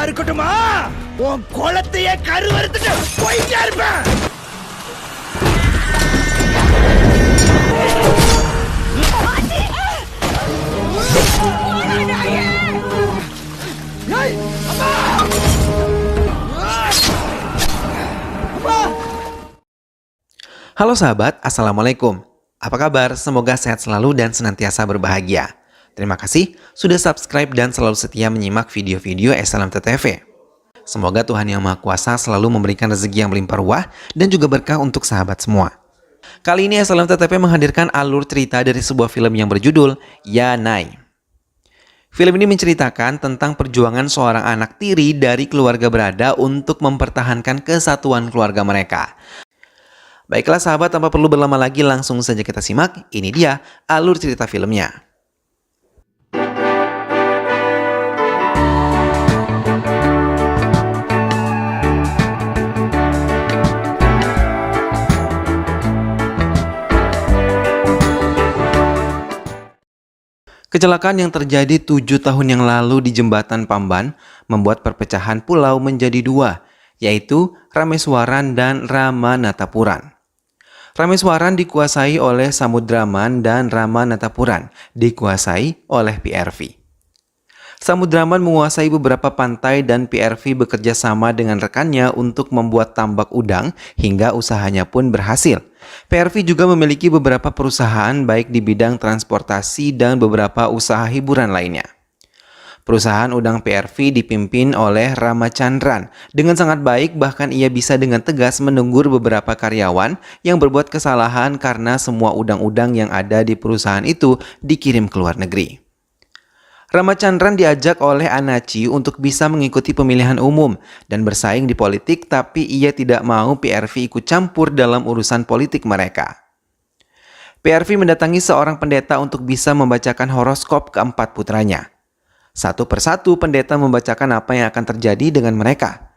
இருக்கட்டுமா உன் குளத்தையே கருவறுத்துட்டு போயிட்டே இருப்பேன். Halo sahabat, Assalamualaikum. Apa kabar? Semoga sehat selalu dan senantiasa berbahagia. Terima kasih sudah subscribe dan selalu setia menyimak video-video SLMT-TV. Semoga Tuhan Yang Maha Kuasa selalu memberikan rezeki yang melimpah ruah dan juga berkah untuk sahabat semua. Kali ini SLMT-TV menghadirkan alur cerita dari sebuah film yang berjudul Ya Nai. Film ini menceritakan tentang perjuangan seorang anak tiri dari keluarga berada untuk mempertahankan kesatuan keluarga mereka. Baiklah sahabat, tanpa perlu berlama lagi langsung saja kita simak. Ini dia alur cerita filmnya. Kecelakaan yang terjadi 7 tahun yang lalu di jembatan Pamban membuat perpecahan pulau menjadi dua, yaitu Rameswaran dan Ramanathapuran. Rameswaran dikuasai oleh Samudraman dan Ramanathapuran dikuasai oleh PRV. Samudraman menguasai beberapa pantai dan PRV bekerja sama dengan rekannya untuk membuat tambak udang hingga usahanya pun berhasil. PRV juga memiliki beberapa perusahaan baik di bidang transportasi dan beberapa usaha hiburan lainnya. Perusahaan udang PRV dipimpin oleh Ramachandran dengan sangat baik, bahkan ia bisa dengan tegas menegur beberapa karyawan yang berbuat kesalahan karena semua udang-udang yang ada di perusahaan itu dikirim ke luar negeri. Ramachandran diajak oleh Anachi untuk bisa mengikuti pemilihan umum dan bersaing di politik, tapi ia tidak mau PRV ikut campur dalam urusan politik mereka. PRV mendatangi seorang pendeta untuk bisa membacakan horoskop keempat putranya. Satu persatu pendeta membacakan apa yang akan terjadi dengan mereka.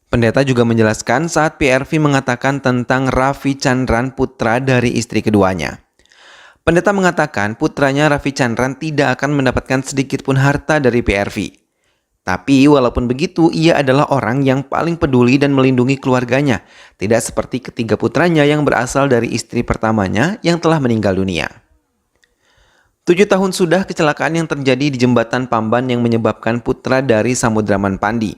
Pendeta juga menjelaskan saat PRV mengatakan tentang Ravichandran, putra dari istri keduanya. Pendeta mengatakan putranya Ravichandran tidak akan mendapatkan sedikit pun harta dari PRV. Tapi walaupun begitu, ia adalah orang yang paling peduli dan melindungi keluarganya, tidak seperti ketiga putranya yang berasal dari istri pertamanya yang telah meninggal dunia. 7 tahun sudah kecelakaan yang terjadi di jembatan Pamban yang menyebabkan putra dari Samudraman Pandi.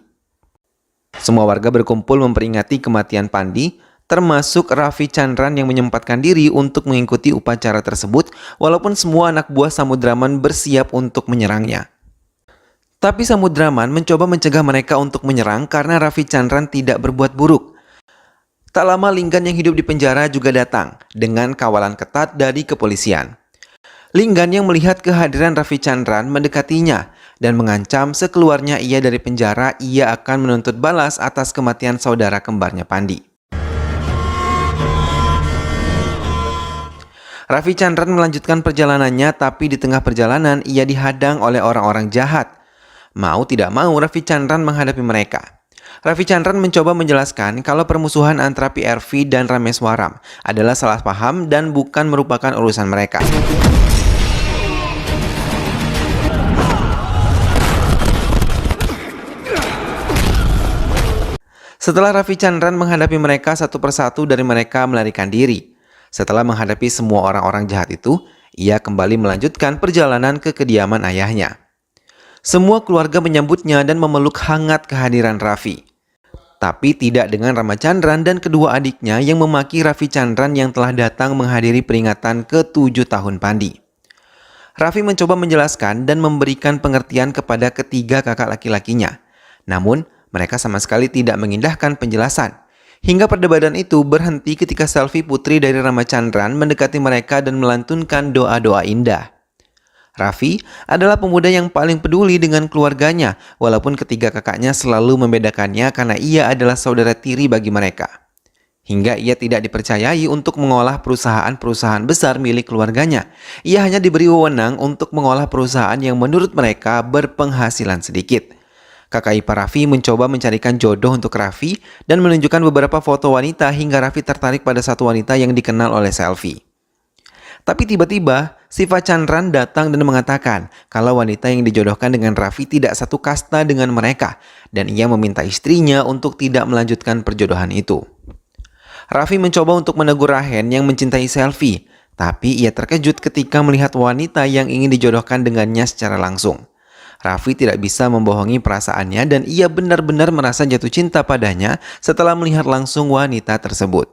Semua warga berkumpul memperingati kematian Pandi, termasuk Ravichandran yang menyempatkan diri untuk mengikuti upacara tersebut walaupun semua anak buah Samudraman bersiap untuk menyerangnya. Tapi Samudraman mencoba mencegah mereka untuk menyerang karena Ravichandran tidak berbuat buruk. Tak lama Linggan yang hidup di penjara juga datang dengan kawalan ketat dari kepolisian. Linggan yang melihat kehadiran Ravichandran mendekatinya dan mengancam sekeluarnya ia dari penjara ia akan menuntut balas atas kematian saudara kembarnya Pandi. Ravichandran melanjutkan perjalanannya, tapi di tengah perjalanan ia dihadang oleh orang-orang jahat. Mau tidak mau Ravichandran menghadapi mereka. Ravichandran mencoba menjelaskan kalau permusuhan antara PRV dan Rameswaram adalah salah paham dan bukan merupakan urusan mereka. Setelah Ravichandran menghadapi mereka, satu persatu dari mereka melarikan diri. Setelah menghadapi semua orang-orang jahat itu, ia kembali melanjutkan perjalanan ke kediaman ayahnya. Semua keluarga menyambutnya dan memeluk hangat kehadiran Ravi. Tapi tidak dengan Ramachandran dan kedua adiknya yang memaki Ravichandran yang telah datang menghadiri peringatan ke-7 tahun Pandi. Ravi mencoba menjelaskan dan memberikan pengertian kepada ketiga kakak laki-lakinya. Namun, mereka sama sekali tidak mengindahkan penjelasan. Hingga perdebatan itu berhenti ketika Selvi, putri dari Ramachandran, mendekati mereka dan melantunkan doa-doa indah. Ravi adalah pemuda yang paling peduli dengan keluarganya, walaupun ketiga kakaknya selalu membedakannya karena ia adalah saudara tiri bagi mereka. Hingga ia tidak dipercayai untuk mengolah perusahaan-perusahaan besar milik keluarganya. Ia hanya diberi wewenang untuk mengolah perusahaan yang menurut mereka berpenghasilan sedikit. Kakak ipar Raffi mencoba mencarikan jodoh untuk Raffi dan menunjukkan beberapa foto wanita hingga Raffi tertarik pada satu wanita yang dikenal oleh Selvi. Tapi tiba-tiba, Siva Chandran datang dan mengatakan kalau wanita yang dijodohkan dengan Raffi tidak satu kasta dengan mereka dan ia meminta istrinya untuk tidak melanjutkan perjodohan itu. Raffi mencoba untuk menegur Rahen yang mencintai Selvi, tapi ia terkejut ketika melihat wanita yang ingin dijodohkan dengannya secara langsung. Raffi tidak bisa membohongi perasaannya dan ia benar-benar merasa jatuh cinta padanya setelah melihat langsung wanita tersebut.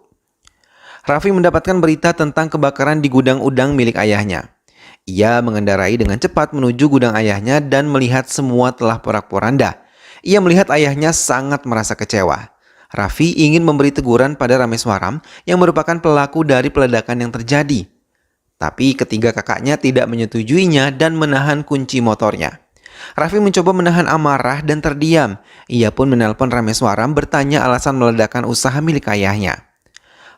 Raffi mendapatkan berita tentang kebakaran di gudang udang milik ayahnya. Ia mengendarai dengan cepat menuju gudang ayahnya dan melihat semua telah porak-poranda. Ia melihat ayahnya sangat merasa kecewa. Raffi ingin memberi teguran pada Rameswaram yang merupakan pelaku dari peledakan yang terjadi. Tapi ketiga kakaknya tidak menyetujuinya dan menahan kunci motornya. Raffi mencoba menahan amarah dan terdiam. Ia pun menelpon Rameswaram bertanya alasan meledakan usaha milik ayahnya.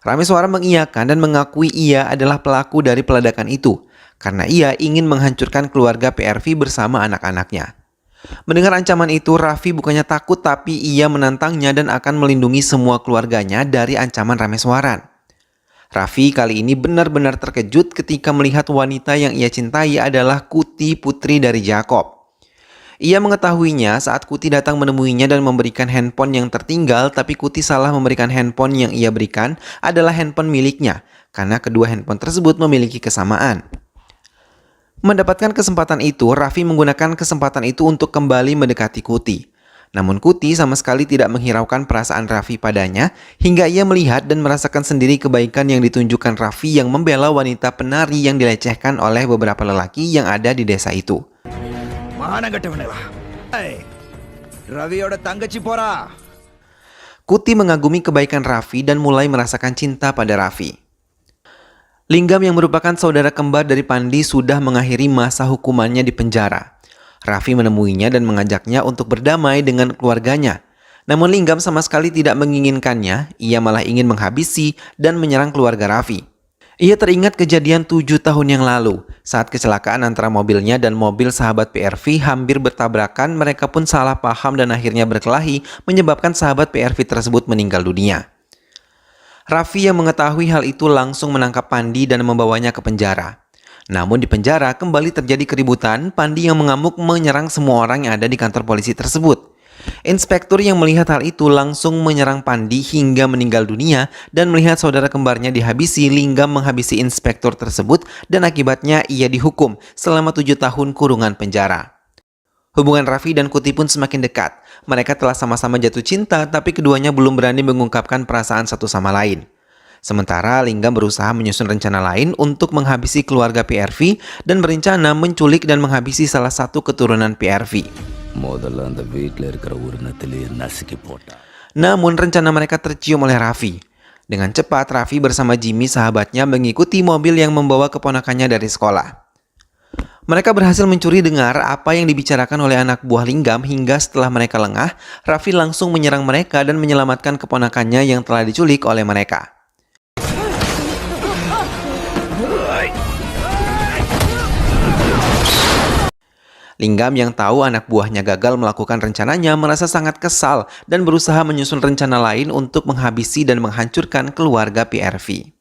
Rameswaram mengiyakan dan mengakui ia adalah pelaku dari peledakan itu karena ia ingin menghancurkan keluarga PRV bersama anak-anaknya. Mendengar ancaman itu, Raffi bukannya takut tapi ia menantangnya dan akan melindungi semua keluarganya dari ancaman Rameswaram. Raffi kali ini benar-benar terkejut ketika melihat wanita yang ia cintai adalah Kuti, putri dari Jacob. Ia mengetahuinya saat Kuti datang menemuinya dan memberikan handphone yang tertinggal, tapi Kuti salah memberikan handphone yang ia berikan adalah handphone miliknya, karena kedua handphone tersebut memiliki kesamaan. Mendapatkan kesempatan itu, Raffi menggunakan kesempatan itu untuk kembali mendekati Kuti. Namun Kuti sama sekali tidak menghiraukan perasaan Raffi padanya, hingga ia melihat dan merasakan sendiri kebaikan yang ditunjukkan Raffi yang membela wanita penari yang dilecehkan oleh beberapa lelaki yang ada di desa itu. ரவியோட தங்கச்சி போறா. Kuti mengagumi kebaikan Raffi dan mulai merasakan cinta pada Raffi. Linggam yang merupakan saudara kembar dari Pandi sudah mengakhiri masa hukumannya di penjara. Raffi menemuinya dan mengajaknya untuk berdamai dengan keluarganya. Namun Linggam sama sekali tidak menginginkannya, ia malah ingin menghabisi dan menyerang keluarga Raffi. Ia teringat kejadian 7 tahun yang lalu, saat kecelakaan antara mobilnya dan mobil sahabat PRV hampir bertabrakan, mereka pun salah paham dan akhirnya berkelahi, menyebabkan sahabat PRV tersebut meninggal dunia. Raffi yang mengetahui hal itu langsung menangkap Pandi dan membawanya ke penjara. Namun di penjara kembali terjadi keributan, Pandi yang mengamuk menyerang semua orang yang ada di kantor polisi tersebut. Inspektur yang melihat hal itu langsung menyerang Pandi hingga meninggal dunia dan melihat saudara kembarnya dihabisi, Linggam menghabisi inspektur tersebut dan akibatnya ia dihukum selama 7 tahun kurungan penjara. Hubungan Raffi dan Kuti pun semakin dekat. Mereka telah sama-sama jatuh cinta tapi keduanya belum berani mengungkapkan perasaan satu sama lain. Sementara Linggam berusaha menyusun rencana lain untuk menghabisi keluarga PRV dan berencana menculik dan menghabisi salah satu keturunan PRV. Namun rencana mereka tercium oleh Raffi. Dengan cepat Raffi bersama Jimmy sahabatnya mengikuti mobil yang membawa keponakannya dari sekolah. Mereka berhasil mencuri dengar apa yang dibicarakan oleh anak buah Linggam hingga setelah mereka lengah, Raffi langsung menyerang mereka dan menyelamatkan keponakannya yang telah diculik oleh mereka. Linggam yang tahu anak buahnya gagal melakukan rencananya merasa sangat kesal dan berusaha menyusun rencana lain untuk menghabisi dan menghancurkan keluarga PRV.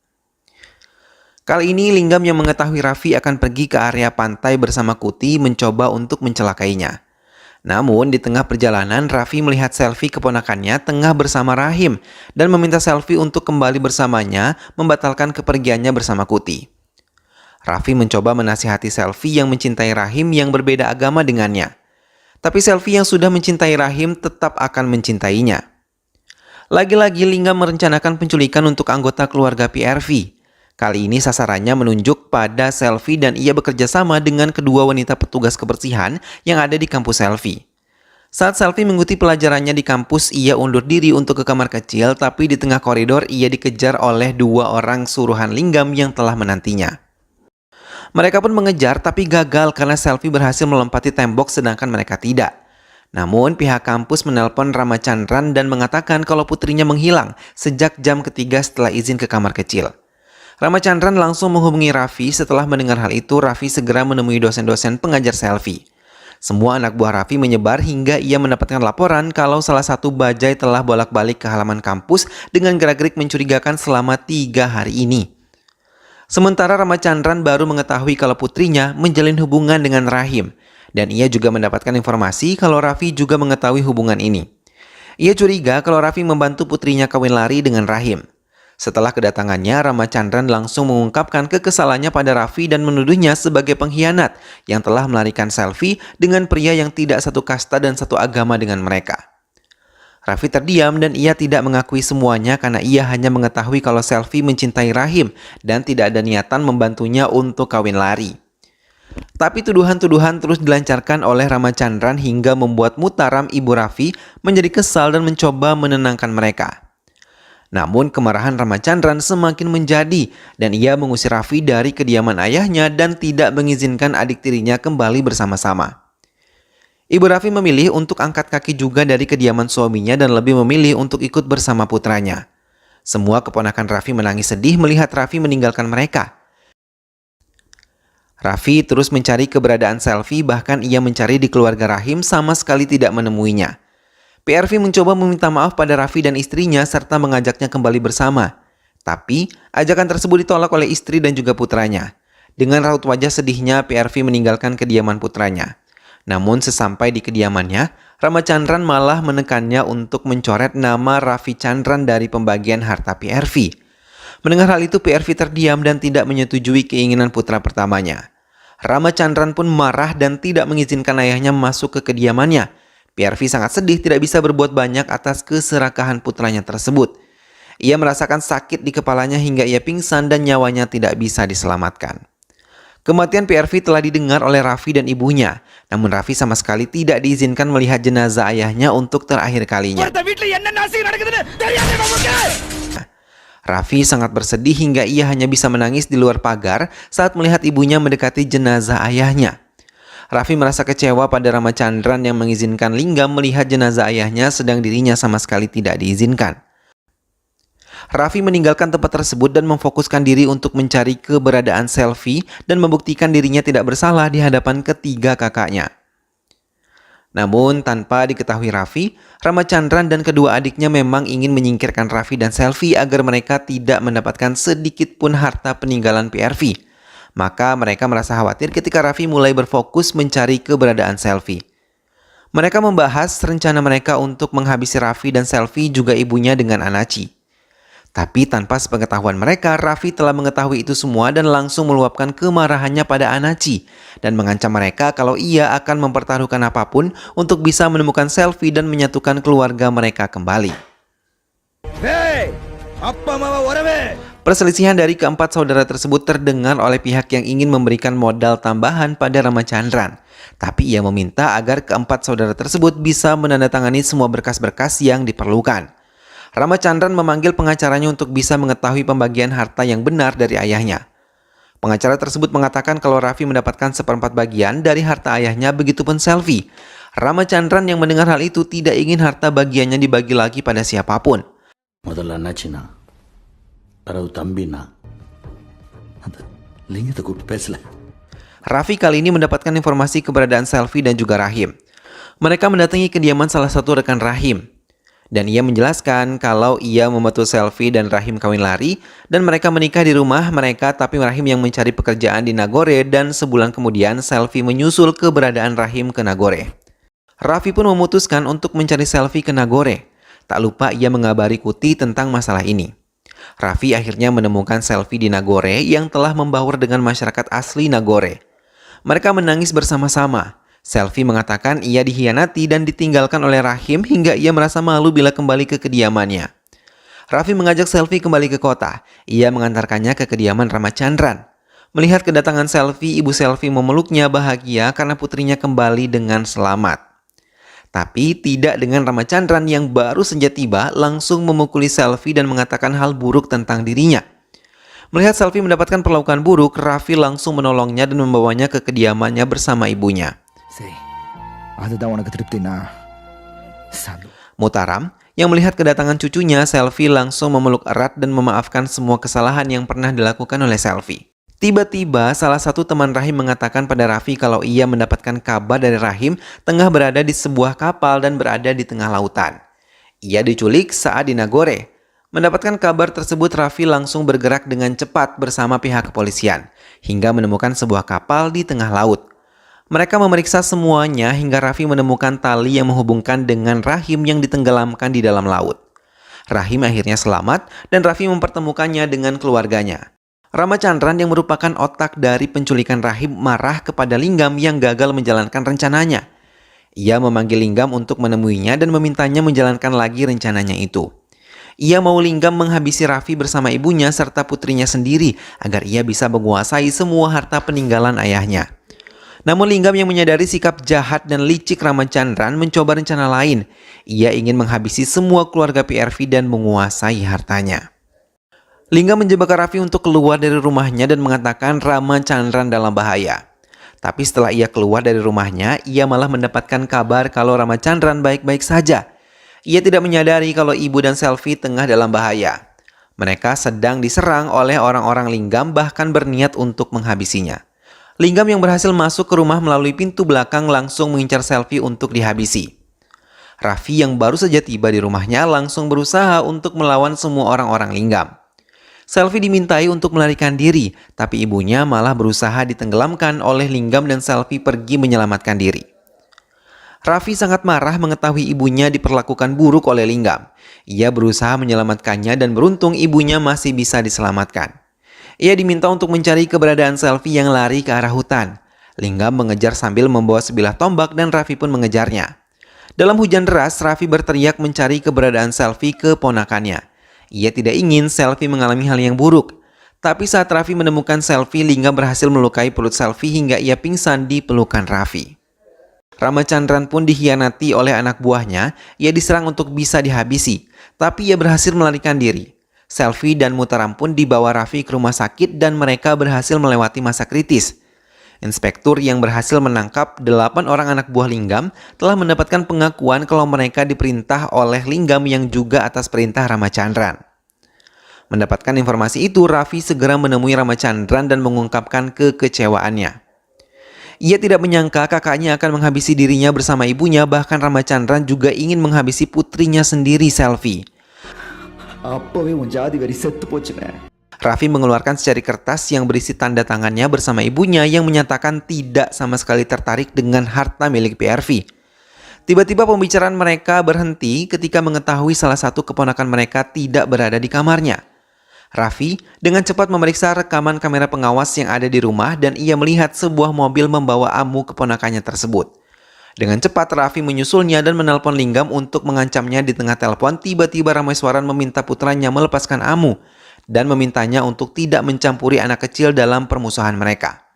Kali ini Linggam yang mengetahui Raffi akan pergi ke area pantai bersama Kuti mencoba untuk mencelakainya. Namun di tengah perjalanan Raffi melihat Selvi keponakannya tengah bersama Rahim dan meminta Selvi untuk kembali bersamanya membatalkan kepergiannya bersama Kuti. Raffi mencoba menasihati Selvi yang mencintai Rahim yang berbeda agama dengannya. Tapi Selvi yang sudah mencintai Rahim tetap akan mencintainya. Lagi-lagi Linggam merencanakan penculikan untuk anggota keluarga PRV. Kali ini sasarannya menunjuk pada Selvi dan ia bekerja sama dengan kedua wanita petugas kebersihan yang ada di kampus Selvi. Saat Selvi mengikuti pelajarannya di kampus, ia undur diri untuk ke kamar kecil, tapi di tengah koridor ia dikejar oleh 2 orang suruhan Linggam yang telah menantinya. Mereka pun mengejar tapi gagal karena Selvi berhasil melompati tembok sedangkan mereka tidak. Namun pihak kampus menelpon Ramachandran dan mengatakan kalau putrinya menghilang sejak jam ketiga setelah izin ke kamar kecil. Ramachandran langsung menghubungi Raffi. Setelah mendengar hal itu, Raffi segera menemui dosen-dosen pengajar Selvi. Semua anak buah Raffi menyebar hingga ia mendapatkan laporan kalau salah satu bajai telah bolak-balik ke halaman kampus dengan gerak-gerik mencurigakan selama 3 hari ini. Sementara Ramachandran baru mengetahui kalau putrinya menjalin hubungan dengan Rahim, dan ia juga mendapatkan informasi kalau Raffi juga mengetahui hubungan ini. Ia curiga kalau Raffi membantu putrinya kawin lari dengan Rahim. Setelah kedatangannya, Ramachandran langsung mengungkapkan kekesalannya pada Raffi dan menuduhnya sebagai pengkhianat yang telah melarikan selfie dengan pria yang tidak satu kasta dan satu agama dengan mereka. Raffi terdiam dan ia tidak mengakui semuanya karena ia hanya mengetahui kalau Selvi mencintai Rahim dan tidak ada niatan membantunya untuk kawin lari. Tapi tuduhan-tuduhan terus dilancarkan oleh Ramachandran hingga membuat Mutaram ibu Raffi menjadi kesal dan mencoba menenangkan mereka. Namun kemarahan Ramachandran semakin menjadi dan ia mengusir Raffi dari kediaman ayahnya dan tidak mengizinkan adik tirinya kembali bersama-sama. Ibu Raffi memilih untuk angkat kaki juga dari kediaman suaminya dan lebih memilih untuk ikut bersama putranya. Semua keponakan Raffi menangis sedih melihat Raffi meninggalkan mereka. Raffi terus mencari keberadaan Selvi, bahkan ia mencari di keluarga Rahim sama sekali tidak menemuinya. PRV mencoba meminta maaf pada Raffi dan istrinya serta mengajaknya kembali bersama. Tapi ajakan tersebut ditolak oleh istri dan juga putranya. Dengan raut wajah sedihnya, PRV meninggalkan kediaman putranya. Namun sesampai di kediamannya, Ramachandran malah menekannya untuk mencoret nama Raffi Chandran dari pembagian harta PRV. Mendengar hal itu, PRV terdiam dan tidak menyetujui keinginan putra pertamanya. Ramachandran pun marah dan tidak mengizinkan ayahnya masuk ke kediamannya. PRV sangat sedih tidak bisa berbuat banyak atas keserakahan putranya tersebut. Ia merasakan sakit di kepalanya hingga ia pingsan dan nyawanya tidak bisa diselamatkan. Kematian PRV telah didengar oleh Raffi dan ibunya, namun Raffi sama sekali tidak diizinkan melihat jenazah ayahnya untuk terakhir kalinya. Raffi sangat bersedih hingga ia hanya bisa menangis di luar pagar saat melihat ibunya mendekati jenazah ayahnya. Raffi merasa kecewa pada Ramachandran yang mengizinkan Linggam melihat jenazah ayahnya sedang dirinya sama sekali tidak diizinkan. Raffi meninggalkan tempat tersebut dan memfokuskan diri untuk mencari keberadaan Selvi dan membuktikan dirinya tidak bersalah di hadapan ketiga kakaknya. Namun tanpa diketahui Raffi, Ramachandran dan kedua adiknya memang ingin menyingkirkan Raffi dan Selvi agar mereka tidak mendapatkan sedikit pun harta peninggalan PRV. Maka mereka merasa khawatir ketika Raffi mulai berfokus mencari keberadaan Selvi. Mereka membahas rencana mereka untuk menghabisi Raffi dan Selvi juga ibunya dengan Anachi. Tapi tanpa sepengetahuan mereka, Raffi telah mengetahui itu semua dan langsung meluapkan kemarahannya pada Anachi dan mengancam mereka kalau ia akan mempertaruhkan apapun untuk bisa menemukan Selvi dan menyatukan keluarga mereka kembali. Hey, apa mau warame? Perselisihan dari keempat saudara tersebut terdengar oleh pihak yang ingin memberikan modal tambahan pada Ramachandran. Tapi ia meminta agar keempat saudara tersebut bisa menandatangani semua berkas-berkas yang diperlukan. Ramachandran memanggil pengacaranya untuk bisa mengetahui pembagian harta yang benar dari ayahnya. Pengacara tersebut mengatakan kalau Raffi mendapatkan 1/4 bagian dari harta ayahnya, begitupun Selvi. Ramachandran yang mendengar hal itu tidak ingin harta bagiannya dibagi lagi pada siapapun. Raffi kali ini mendapatkan informasi keberadaan Selvi dan juga Rahim. Mereka mendatangi kediaman salah satu rekan Rahim. Dan ia menjelaskan kalau ia membantu Selvi dan Rahim kawin lari dan mereka menikah di rumah mereka, tapi Rahim yang mencari pekerjaan di Nagore dan sebulan kemudian Selvi menyusul keberadaan Rahim ke Nagore. Raffi pun memutuskan untuk mencari Selvi ke Nagore. Tak lupa ia mengabari Kuti tentang masalah ini. Raffi akhirnya menemukan Selvi di Nagore yang telah membaur dengan masyarakat asli Nagore. Mereka menangis bersama-sama. Selvi mengatakan ia dikhianati dan ditinggalkan oleh Rahim hingga ia merasa malu bila kembali ke kediamannya. Raffi mengajak Selvi kembali ke kota. Ia mengantarkannya ke kediaman Ramachandran. Melihat kedatangan Selvi, ibu Selvi memeluknya bahagia karena putrinya kembali dengan selamat. Tapi tidak dengan Ramachandran yang baru saja tiba langsung memukuli Selvi dan mengatakan hal buruk tentang dirinya. Melihat Selvi mendapatkan perlakuan buruk, Raffi langsung menolongnya dan membawanya ke kediamannya bersama ibunya. Mutaram yang melihat kedatangan cucunya, Selvi langsung memeluk erat dan memaafkan semua kesalahan yang pernah dilakukan oleh Selvi. Tiba-tiba salah satu teman Rahim mengatakan pada Raffi kalau ia mendapatkan kabar dari Rahim tengah berada di sebuah kapal dan berada di tengah lautan. Ia diculik saat di Nagore. Mendapatkan kabar tersebut, Raffi langsung bergerak dengan cepat bersama pihak kepolisian hingga menemukan sebuah kapal di tengah laut. Mereka memeriksa semuanya hingga Raffi menemukan tali yang menghubungkan dengan Rahim yang ditenggelamkan di dalam laut. Rahim akhirnya selamat dan Raffi mempertemukannya dengan keluarganya. Ramachandran yang merupakan otak dari penculikan Rahim marah kepada Linggam yang gagal menjalankan rencananya. Ia memanggil Linggam untuk menemuinya dan memintanya menjalankan lagi rencananya itu. Ia mau Linggam menghabisi Raffi bersama ibunya serta putrinya sendiri agar ia bisa menguasai semua harta peninggalan ayahnya. Namun Linggam yang menyadari sikap jahat dan licik Ramachandran mencoba rencana lain. Ia ingin menghabisi semua keluarga PRV dan menguasai hartanya. Linggam menjebak Raffi untuk keluar dari rumahnya dan mengatakan Ramachandran dalam bahaya. Tapi setelah ia keluar dari rumahnya, ia malah mendapatkan kabar kalau Ramachandran baik-baik saja. Ia tidak menyadari kalau ibu dan Selvi tengah dalam bahaya. Mereka sedang diserang oleh orang-orang Linggam bahkan berniat untuk menghabisinya. Linggam yang berhasil masuk ke rumah melalui pintu belakang langsung mengincar Selvi untuk dihabisi. Raffi yang baru saja tiba di rumahnya langsung berusaha untuk melawan semua orang-orang Linggam. Selvi dimintai untuk melarikan diri, tapi ibunya malah berusaha ditenggelamkan oleh Linggam dan Selvi pergi menyelamatkan diri. Raffi sangat marah mengetahui ibunya diperlakukan buruk oleh Linggam. Ia berusaha menyelamatkannya dan beruntung ibunya masih bisa diselamatkan. Ia diminta untuk mencari keberadaan Selvi yang lari ke arah hutan. Linggam mengejar sambil membawa sebilah tombak dan Raffi pun mengejarnya. Dalam hujan deras, Raffi berteriak mencari keberadaan Selvi ke ponakannya. Ia tidak ingin Selvi mengalami hal yang buruk. Tapi saat Raffi menemukan Selvi, Linggam berhasil melukai perut Selvi hingga ia pingsan di pelukan Raffi. Ramachandran pun dikhianati oleh anak buahnya. Ia diserang untuk bisa dihabisi, tapi ia berhasil melarikan diri. Selvi dan Mutaram pun dibawa Raffi ke rumah sakit dan mereka berhasil melewati masa kritis. Inspektur yang berhasil menangkap 8 orang anak buah Linggam telah mendapatkan pengakuan kalau mereka diperintah oleh Linggam yang juga atas perintah Ramachandran. Mendapatkan informasi itu, Raffi segera menemui Ramachandran dan mengungkapkan kekecewaannya. Ia tidak menyangka kakaknya akan menghabisi dirinya bersama ibunya, bahkan Ramachandran juga ingin menghabisi putrinya sendiri, Selvi. Raffi mengeluarkan secari kertas yang berisi tanda tangannya bersama ibunya yang menyatakan tidak sama sekali tertarik dengan harta milik PRV. Tiba-tiba pembicaraan mereka berhenti ketika mengetahui salah satu keponakan mereka tidak berada di kamarnya. Raffi dengan cepat memeriksa rekaman kamera pengawas yang ada di rumah dan ia melihat sebuah mobil membawa Amu keponakannya tersebut. Dengan cepat Raffi menyusulnya dan menelpon Linggam untuk mengancamnya. Di tengah telepon, tiba-tiba Rameswaran meminta putranya melepaskan Amu dan memintanya untuk tidak mencampuri anak kecil dalam permusuhan mereka.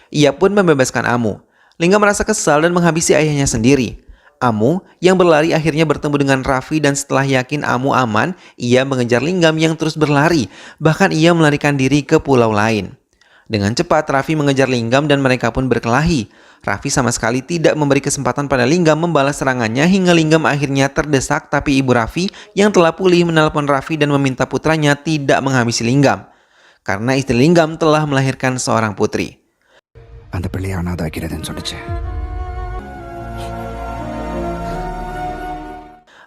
Ia pun membebaskan Amu. Linggam merasa kesal dan menghabisi ayahnya sendiri. Amu yang berlari akhirnya bertemu dengan Raffi dan setelah yakin Amu aman, ia mengejar Linggam yang terus berlari. Bahkan ia melarikan diri ke pulau lain. Dengan cepat Raffi mengejar Linggam dan mereka pun berkelahi. Raffi sama sekali tidak memberi kesempatan pada Linggam membalas serangannya hingga Linggam akhirnya terdesak, tapi ibu Raffi yang telah pulih menelpon Raffi dan meminta putranya tidak menghabisi Linggam karena istri Linggam telah melahirkan seorang putri.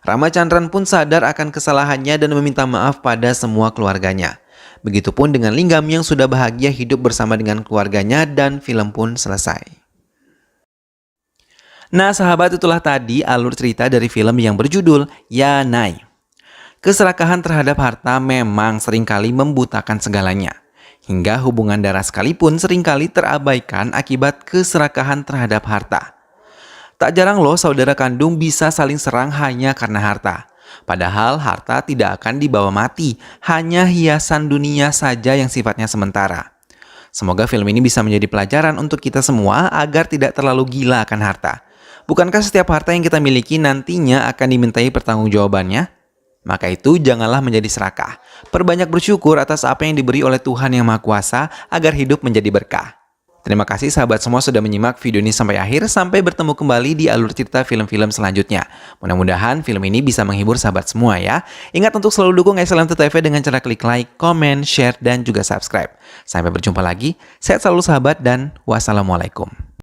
Ramachandran pun sadar akan kesalahannya dan meminta maaf pada semua keluarganya. Begitupun dengan Linggam yang sudah bahagia hidup bersama dengan keluarganya dan film pun selesai. Nah sahabat, itulah tadi alur cerita dari film yang berjudul Yanai. Keserakahan terhadap harta memang seringkali membutakan segalanya. Hingga hubungan darah sekalipun seringkali terabaikan akibat keserakahan terhadap harta. Tak jarang loh saudara kandung bisa saling serang hanya karena harta. Padahal harta tidak akan dibawa mati, hanya hiasan dunia saja yang sifatnya sementara. Semoga film ini bisa menjadi pelajaran untuk kita semua agar tidak terlalu gila akan harta. Bukankah setiap harta yang kita miliki nantinya akan dimintai pertanggungjawabannya? Maka itu janganlah menjadi serakah. Perbanyak bersyukur atas apa yang diberi oleh Tuhan Yang Maha Kuasa agar hidup menjadi berkah. Terima kasih sahabat semua sudah menyimak video ini sampai akhir. Sampai bertemu kembali di alur cerita film-film selanjutnya. Mudah-mudahan film ini bisa menghibur sahabat semua ya. Ingat untuk selalu dukung Excellent TV dengan cara klik like, comment, share, dan juga subscribe. Sampai berjumpa lagi. Sehat selalu sahabat dan wassalamualaikum.